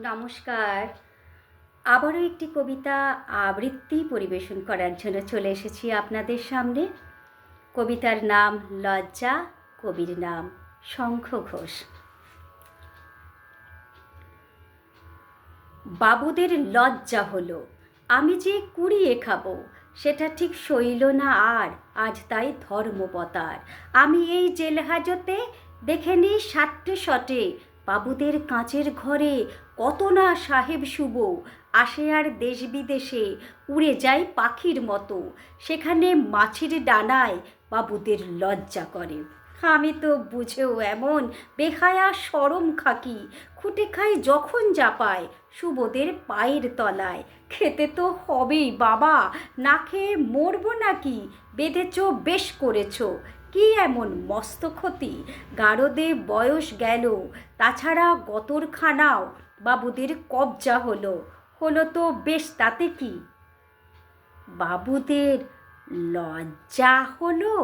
নমস্কার। আবারও একটি কবিতা আবৃত্তি পরিবেশন করার জন্য চলে এসেছি আপনাদের সামনে। কবিতার নাম লজ্জা, কবির নাম শঙ্খ ঘোষ। বাবুদের লজ্জা হলো, আমি যে কুড়িয়ে খাবো, সেটা ঠিক সইল না আর, আজ তাই ধর্মপতার। আমি এই জেলহাজতে দেখে নিই সাট্টে শটে, বাবুদের কাঁচের ঘরে কত না সাহেব শুভ আসে আর দেশ বিদেশে উড়ে যায় পাখির মতো, সেখানে মাছির ডানায় বাবুদের লজ্জা করে। আমি তো বুঝেও এমন বেহায়া শরম খাকি, খুঁটে খাই যখন যা পায় শুভদের পায়ের তলায়। খেতে তো হবেই বাবা, না খেয়ে মরবো নাকি, বেঁধেছ বেশ করেছ, কি এমন মস্ত ক্ষতি, গারদে বয়স গেল, তাছাড়া গতরখানাও বাবুদের কবজা হলো, হলো তো বেশ, তাতে কি? বাবুদের লজ্জা হলো।